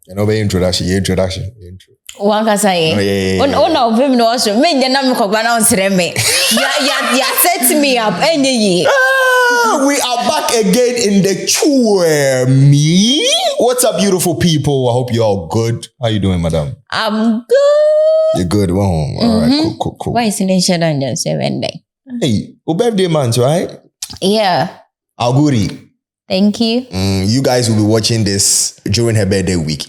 You know, introduction. One can say, "Oh no, women no also. Me, the name of Ghana on Sereme. Ya set me up. Any we are back again in the Me. What's up, beautiful people? I hope you're all good. How you doing, madam? I'm good. You're good. Well, all right, cool. Why is it shadow on your 7 day? Hey, your birthday month, right? Yeah. Auguri. Thank you. You guys will be watching this during her birthday week.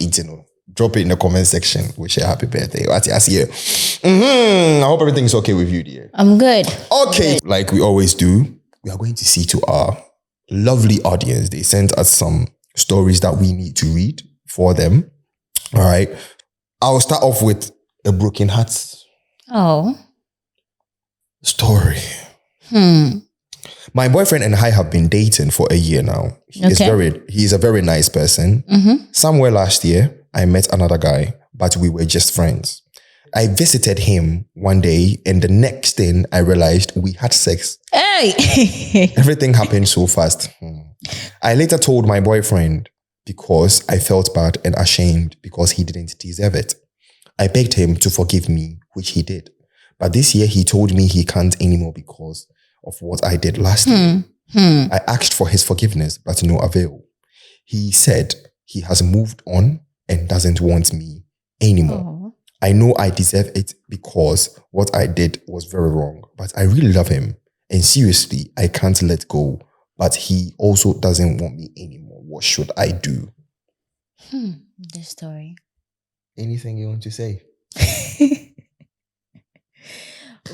Drop it in the comment section. Wish her happy birthday. I see you. I hope everything's okay with you, dear. I'm good. Okay. Like we always do, we are going to see to our lovely audience. They sent us some stories that we need to read for them. All right. I'll start off with a broken heart story. My boyfriend and I have been dating for a year now. He's a very nice person. Somewhere last year, I met another guy, but we were just friends. I visited him one day, and the next thing I realized we had sex. Hey! Everything happened so fast. I later told my boyfriend because I felt bad and ashamed because he didn't deserve it. I begged him to forgive me, which he did. But this year he told me he can't anymore because of what I did last year. I asked for his forgiveness, but no avail. He said he has moved on and doesn't want me anymore. I know I deserve it because what I did was very wrong, but I really love him. And seriously, I can't let go, but he also doesn't want me anymore. What should I do? This story. Anything you want to say?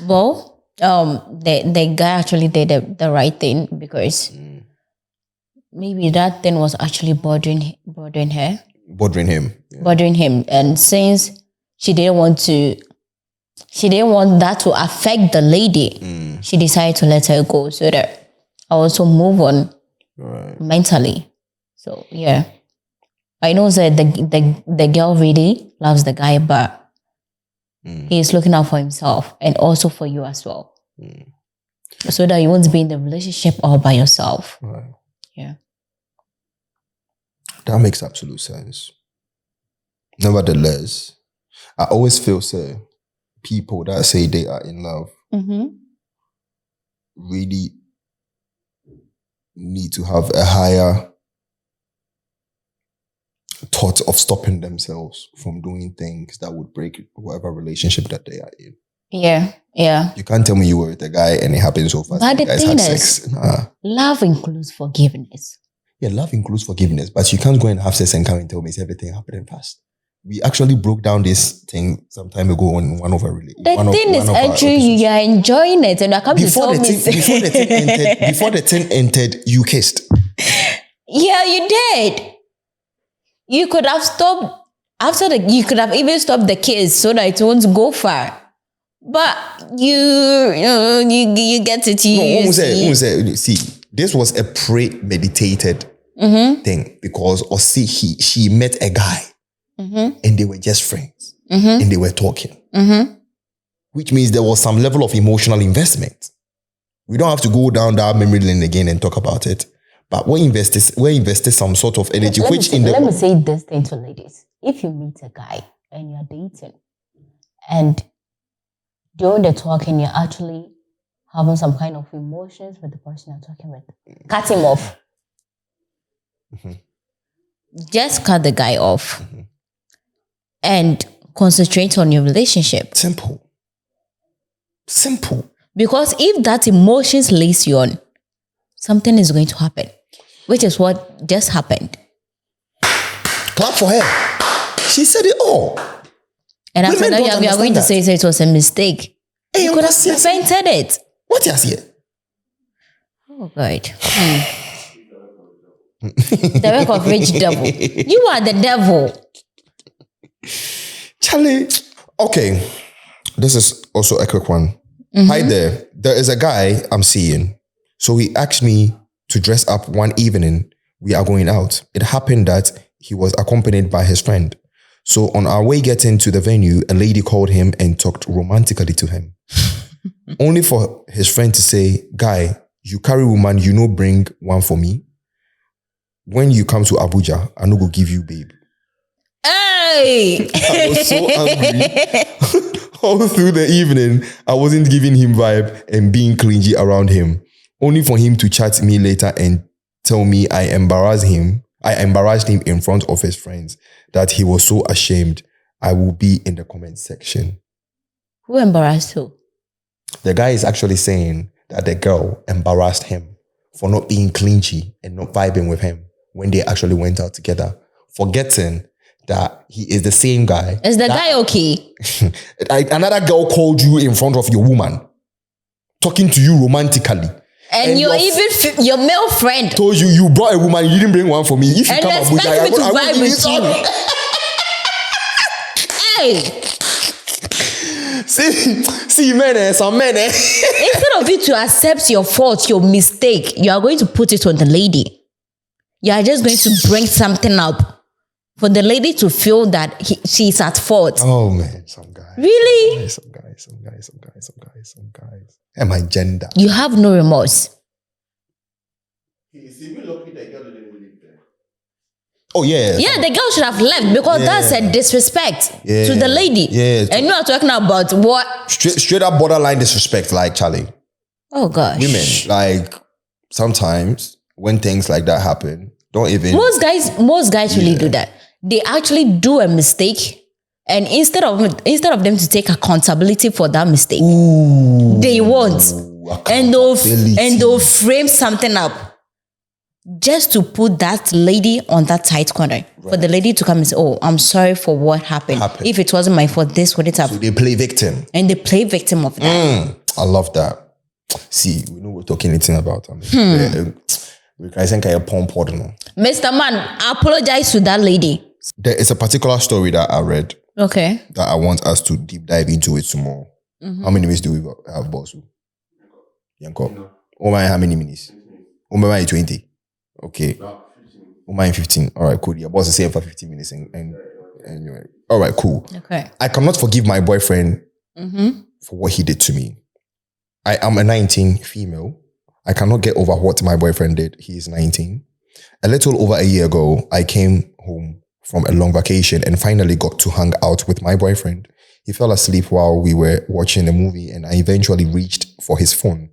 Well, the guy actually did the right thing because maybe that thing was actually bothering him. Bothering him. Yeah. Bothering him. And since she didn't want that to affect the lady, she decided to let her go so that I also move on mentally. So yeah. I know that the girl really loves the guy, but he is looking out for himself and also for you as well. So that you won't be in the relationship all by yourself. Right. Yeah. That makes absolute sense. Nevertheless, I always feel people that say they are in love really need to have a higher thought of stopping themselves from doing things that would break whatever relationship that they are in. Yeah. You can't tell me you were with a guy and it happened so fast. But the guys thing had is, sex. love includes forgiveness. Yeah, love includes forgiveness, but you can't go and have sex and come and tell me everything happened fast. We actually broke down this thing some time ago on one of our relations. The thing is, actually, you are enjoying it, and I come to tell me. Before the thing entered, you kissed. Yeah, you did. You could have stopped you could have even stopped the kiss so that it won't go far. But you get it. See, this was a premeditated thing because she met a guy and they were just friends and they were talking, which means there was some level of emotional investment. We don't have to go down that memory lane again and talk about it. But we invested some sort of energy. Let me say this thing to ladies. If you meet a guy and you're dating and during the talking you're actually having some kind of emotions with the person you're talking with, cut him off. Just cut the guy off and concentrate on your relationship. Simple. Because if that emotions lays you on, something is going to happen. Which is what just happened. Clap for her. She said it all. And after that, you are going to say it was a mistake. Hey, you could have prevented it. What is here? Oh, God. The work of rich devil. You are the devil. Charlie. Okay. This is also a quick one. Hi there. There is a guy I'm seeing. So he asked me to dress up one evening. We are going out. It happened that he was accompanied by his friend. So on our way getting to the venue, a lady called him and talked romantically to him. Only for his friend to say, "Guy, you carry woman, bring one for me. When you come to Abuja, I no go give you babe." Hey! I was so angry. All through the evening, I wasn't giving him vibe and being clingy around him. Only for him to chat me later and tell me I embarrassed him in front of his friends, that he was so ashamed. I will be in the comment section. Who embarrassed who? The guy is actually saying that the girl embarrassed him for not being clingy and not vibing with him when they actually went out together, forgetting that he is the same guy. Is the guy okay? Another girl called you in front of your woman, talking to you romantically. And your male friend told you brought a woman, you didn't bring one for me. If you and come expect me to vibe with you. Hey! See, men, some men. Instead of you to accept your fault, your mistake, you are going to put it on the lady. You are just going to bring something up for the lady to feel that she's at fault. Oh man, some guys. Really? Some guys. And my gender. You have no remorse. He's even lucky that girl didn't leave there. Oh yeah. Yeah, the girl should have left because that's a disrespect to the lady. Yeah. And you are talking about what? Straight up borderline disrespect, like Charlie. Oh gosh. Women, like sometimes when things like that happen, don't even. Most guys really do that. They actually do a mistake, and instead of them to take accountability for that mistake, they won't, and they'll frame something up just to put that lady on that tight corner, for the lady to come and say, "Oh, I'm sorry for what happened. If it wasn't my fault, this would it happen." So they play victim, and they play victim of that. I love that. See, we know we're talking anything about. We can say a pomp. Mr. Man, apologize to that lady. There is a particular story that I read. Okay. That I want us to deep dive into it some more. How many minutes do we have, boss? Yanko. Oh my, how many minutes? Oh my, 20. Okay. Oh my, 15. All right, cool. Your boss is saying for 15 minutes and all right, cool. Okay. I cannot forgive my boyfriend for what he did to me. I am a 19 female. I cannot get over what my boyfriend did. He is 19. A little over a year ago, I came home from a long vacation and finally got to hang out with my boyfriend. He fell asleep while we were watching a movie and I eventually reached for his phone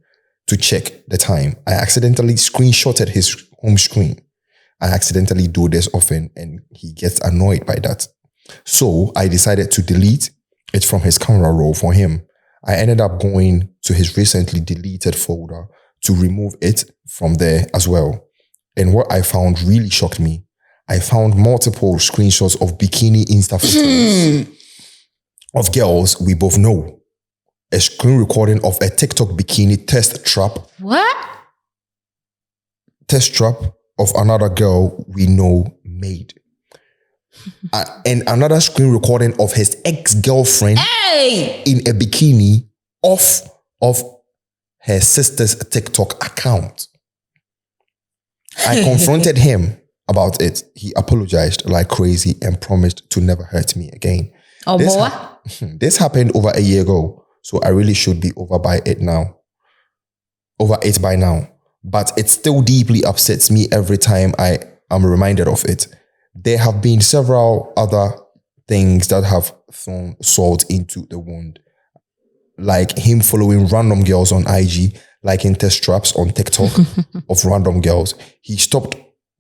to check the time. I accidentally screenshotted his home screen. I accidentally do this often and he gets annoyed by that. So I decided to delete it from his camera roll for him. I ended up going to his recently deleted folder to remove it from there as well. And what I found really shocked me. I found multiple screenshots of bikini Insta photos of girls we both know. A screen recording of a TikTok bikini test trap. What? Test trap of another girl we know made. And another screen recording of his ex-girlfriend in a bikini off of her sister's TikTok account. I confronted him about it. He apologized like crazy and promised to never hurt me again. Oh, this happened over a year ago, so I really should be over it by now. But it still deeply upsets me every time I am reminded of it. There have been several other things that have thrown salt into the wound, like him following random girls on IG, like in test traps on TikTok of random girls. He stopped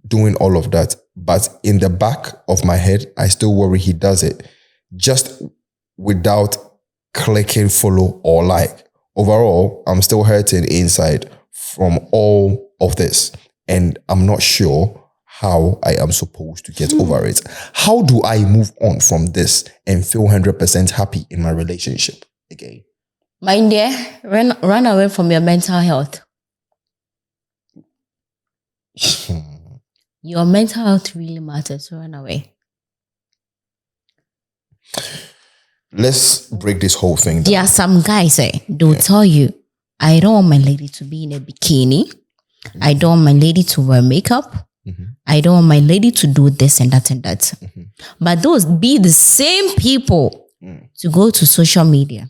doing all of that, but in the back of my head, I still worry he does it just without clicking follow or like. Overall, I'm still hurting inside from all of this, and I'm not sure how I am supposed to get over it. How do I move on from this and feel 100% happy in my relationship again? My dear, run away from your mental health. Your mental health really matters, so run away. Let's break this whole thing down. There are some guys, they'll tell you, I don't want my lady to be in a bikini. I don't want my lady to wear makeup. I don't want my lady to do this and that and that. But those be the same people to go to social media,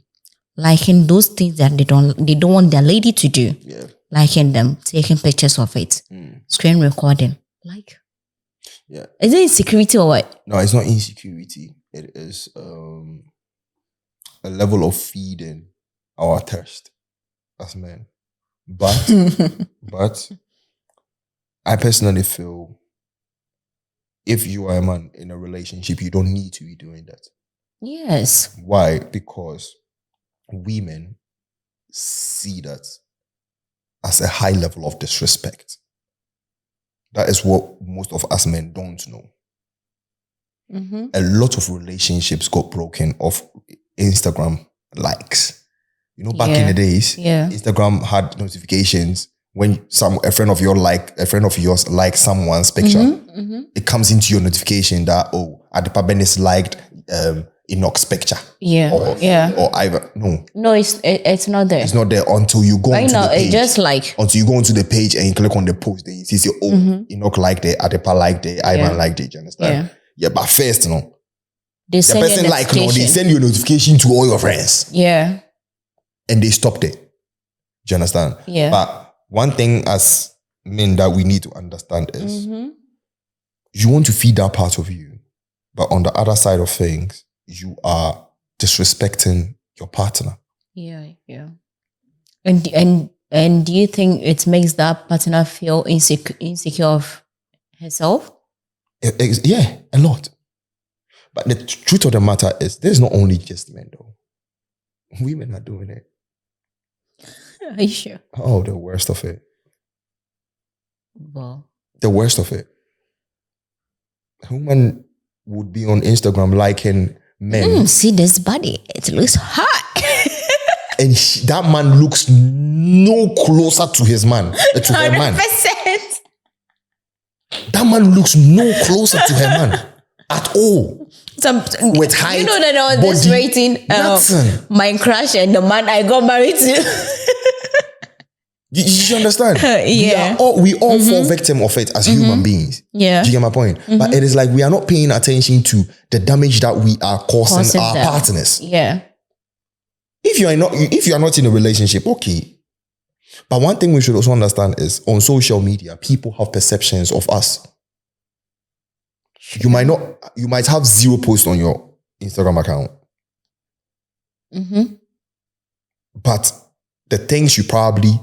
liking those things that they don't want their lady to do. Yeah. Liking them, taking pictures of it, screen recording. Like, yeah. Is it insecurity or what? No, it's not insecurity. it is a level of feeding our thirst as men. But I personally feel if you are a man in a relationship, you don't need to be doing that. Yes. Why? Because women see that as a high level of disrespect. That is what most of us men don't know. A lot of relationships got broken off Instagram likes. You know, back in the days, Instagram had notifications when a friend of yours likes someone's picture. It comes into your notification that Adepa Benis liked Enoch's picture. Or either No, it's not there. It's not there until you go onto the page. It's just like until you go onto the page and you click on the post, then you see Enoch liked it, Adepa liked it, Ivan liked it. Do you understand? Yeah, but first, they the person they send you a notification to all your friends. Yeah. And they stopped it. Do you understand? Yeah. But one thing as men that we need to understand is you want to feed that part of you, but on the other side of things, you are disrespecting your partner. Yeah. And do you think it makes that partner feel insecure of herself? Yeah, a lot. But the truth of the matter is, there's not only just men though. Women are doing it. Are you sure? Oh, the worst of it. Well, the worst of it. A woman would be on Instagram liking men. See this body. It looks hot. And that man looks no closer to his man. To her man. 100%. That man looks no closer to her man at all. With height, you know that I was just rating my crush and the man I got married to. You understand? Yeah. We all fall victim of it as human beings. Yeah. Do you get my point? But it is like we are not paying attention to the damage that we are causing our partners. Yeah. If you are not in a relationship, okay. But one thing we should also understand is on social media, people have perceptions of us. You might have 0 posts on your Instagram account. But the things you probably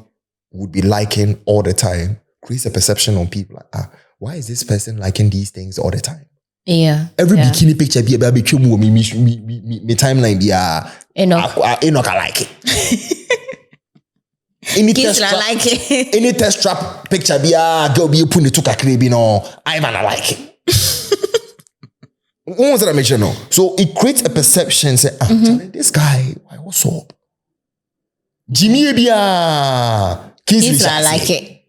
would be liking all the time creates a perception on people like, why is this person liking these things all the time? Yeah. Every bikini picture be about me timeline be Enoch I like it. Any test trap picture be girl be put it to kakrebi no Ivan I like it. What was that I make sure no? So it creates a perception say this guy what's up? Jimmy Ebia Kingsley I like it.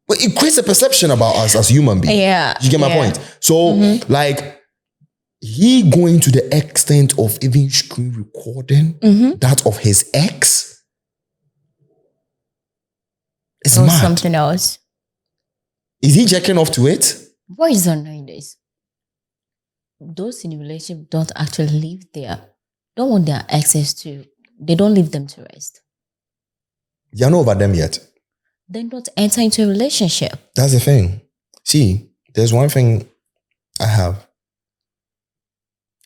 But it creates a perception about us as human beings. Yeah. You get my point? So, like, he going to the extent of even screen recording that of his ex. It's mad. Something else. Is he jacking off to it? Why is not knowing this? Those in a relationship don't actually live there. Don't want their access to. They don't leave them to rest. You're not over them yet. Then don't enter into a relationship. That's the thing. See, there's one thing I have.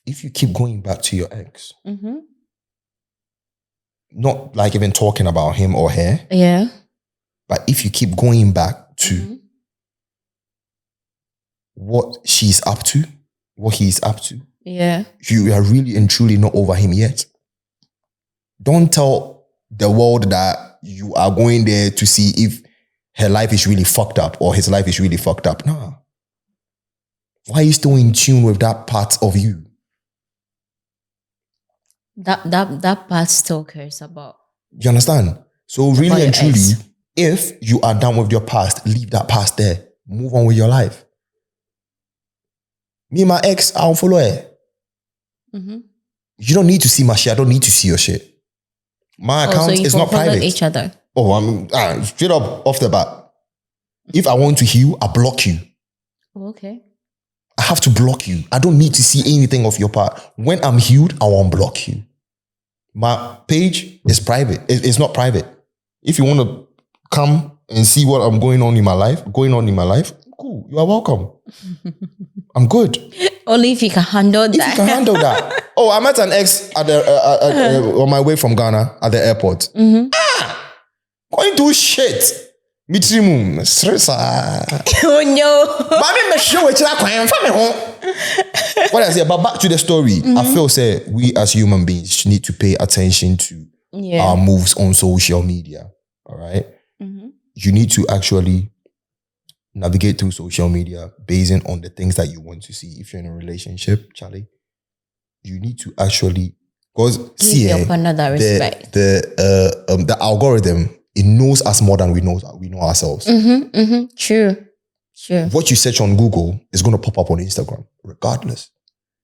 If you keep going back to your ex, not like even talking about him or her, but if you keep going back to what she's up to, what he's up to, you are really and truly not over him yet. Don't tell the world that you are going there to see if her life is really fucked up or his life is really fucked up. Nah. Why are you still in tune with that part of you? That part still cares about. You understand? So really and truly, if you are done with your past, leave that past there. Move on with your life. Me and my ex, I'll follow her. You don't need to see my shit. I don't need to see your shit. My account is not private. Each other. Oh, I'm straight up off the bat. If I want to heal, I block you. Okay. I have to block you. I don't need to see anything of your part. When I'm healed, I won't block you. My page is private. It's not private. If you want to come and see what I'm going on in my life, cool. You are welcome. I'm good. Only if you can handle If you that. can handle that. Oh, I met an ex at the on my way from Ghana at the airport. Going to shit. Mitrimu, stress. Oh no. What I say, but back to the story. I feel say we as human beings need to pay attention to our moves on social media. All right. You need to actually navigate through social media basing on the things that you want to see. If you're in a relationship, Charlie, you need to actually Give your partner that respect. The algorithm, it knows us more than we know ourselves. True. What you search on Google is going to pop up on Instagram, regardless.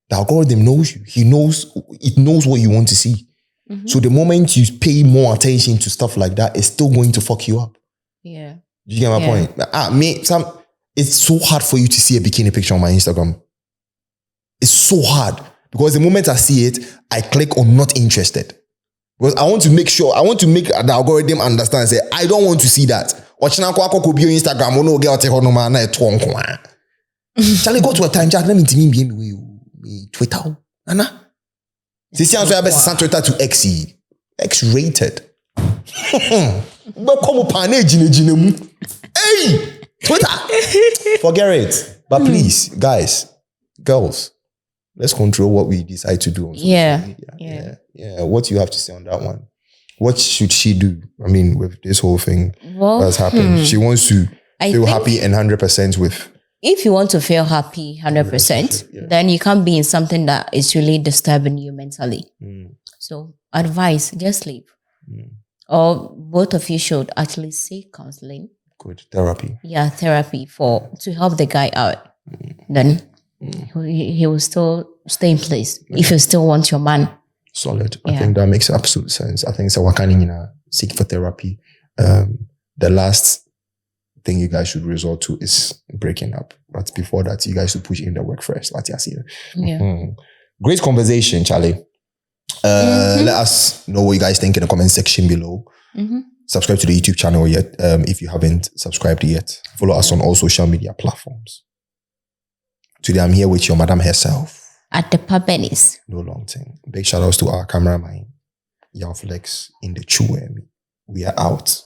The algorithm knows you. It knows what you want to see. So the moment you pay more attention to stuff like that, it's still going to fuck you up. Yeah. Do you get my point? It's so hard for you to see a bikini picture on my Instagram. It's so hard because the moment I see it, I click on not interested. Because I want to make the algorithm understand. Say, I don't want to see that. Instagram, Charlie, go to a time, Jack. Let me Twitter. Nana. This is why Twitter to X-rated. Hey, Twitter. Forget it. But please, guys, girls, let's control what we decide to do on social media. Yeah. What do you have to say on that one? What should she do? I mean, with this whole thing that's happened. She wants to feel happy and 100% with. If you want to feel happy 100%, then you can't be in something that is really disturbing you mentally. So advice, just leave. Or both of you should actually seek counseling. Good. Therapy. Yeah, therapy to help the guy out. Then he will still stay in place if you still want your man. Solid. I think that makes absolute sense. I think so. Wakani seek for therapy. The last thing you guys should resort to is breaking up. But before that, you guys should push in the work first. Great conversation, Charlie. Let us know what you guys think in the comment section below. Subscribe to the YouTube channel yet if you haven't subscribed yet. Follow us on all social media platforms. Today I'm here with your madam herself. At the Pabenis. No long thing. Big shout outs to our cameraman, Jan Flex in the Chew. We are out.